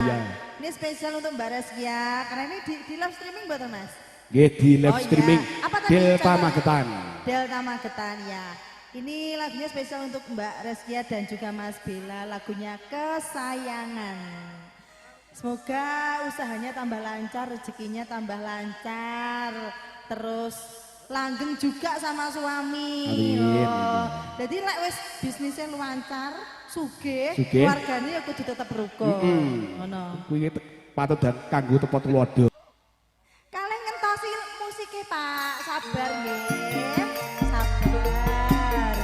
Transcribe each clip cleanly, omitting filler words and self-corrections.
Iya. Ini spesial untuk Mbak Reskia, karena ini di live streaming buat Mas? Nggih, di live streaming. Iya. Apa tadi Delta Magetan. Delta Magetan ya. Ini lagunya spesial untuk Mbak Reskia dan juga Mas Bella, lagunya Kesayangan. Semoga usahanya tambah lancar, rezekinya tambah lancar, terus langgeng juga sama suami. Amin. Oh, jadi lek wis bisnisnya lancar, sugih, Sugih. keluargane ya kudu tetep rukun. Ngono. Kuwi patut dan kanggo tepo tulodo. Kaleng ngentosi musiknya Pak, sabar nggih. Sabar.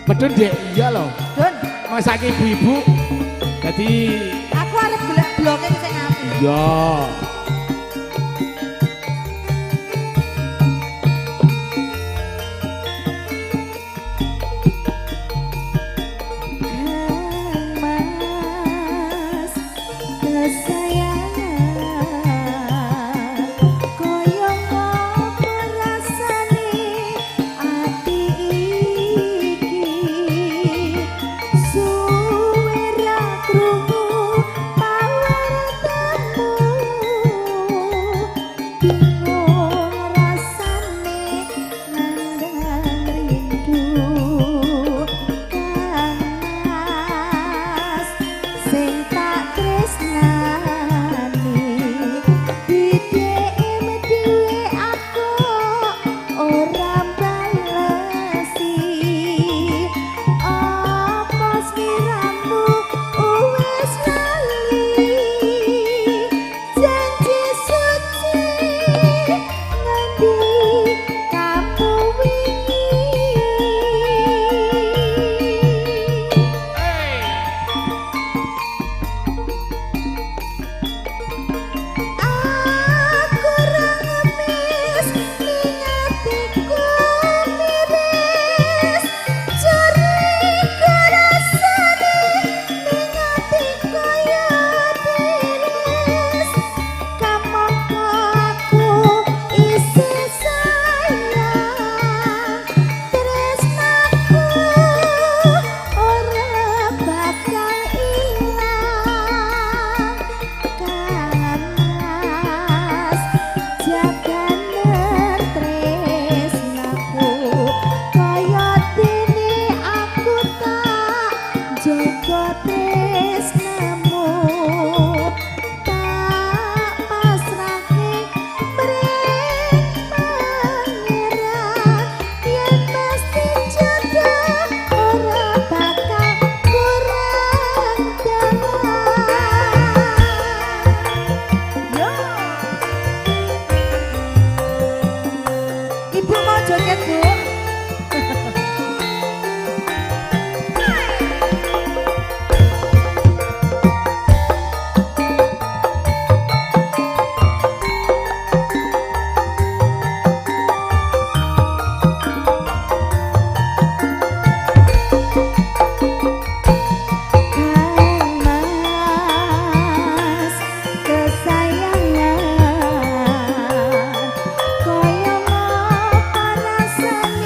Medun Dek, iya loh. Dun, Masake ibu-ibu. Jadi aku arep golek bloke sing apik. ya. Mas kesayangan koyo apa rasane ati iki suwe ra krungu pawartamu bingung rasane nandang rindu kanas sing tak tresnani didem dhewe aku ora balesi apa sliramu wis lali janji suci ngendi kamu wingi aku ra ngemis ningatiku miris curiga rasane ningatiku ya tiris kamangka aku isi sayang tresnaku ora bakal ilang kanas jaganen tresnaku kaya dene aku tak jaga tresnamu tak pasrahke mring pangeran yen mesti jodoh ora bakal kurang dalan yo Ibu mau joget Bu Mas kesayangan koyo apa rasane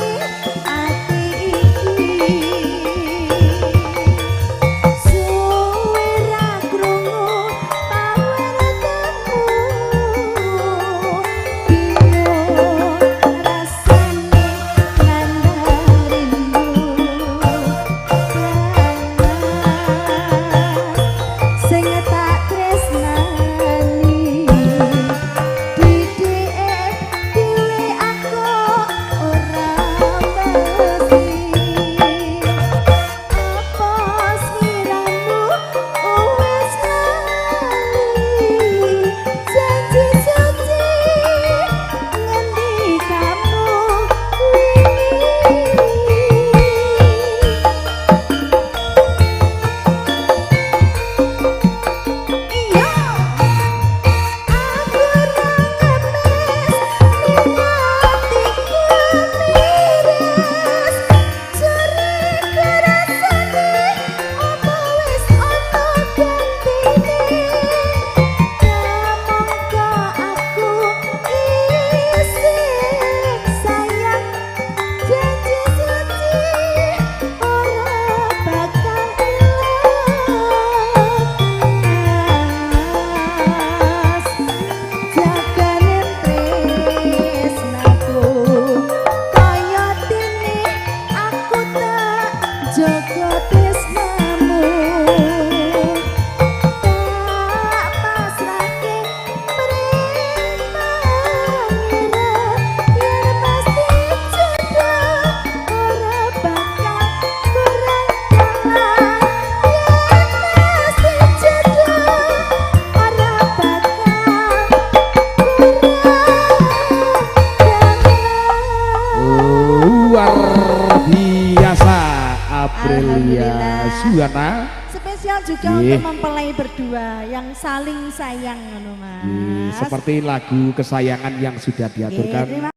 Alhamdulillah. Suhana. Spesial juga Nggih. untuk mempelai berdua yang saling sayang ngono Mas. Seperti lagu kesayangan yang sudah Nggih, diaturkan terima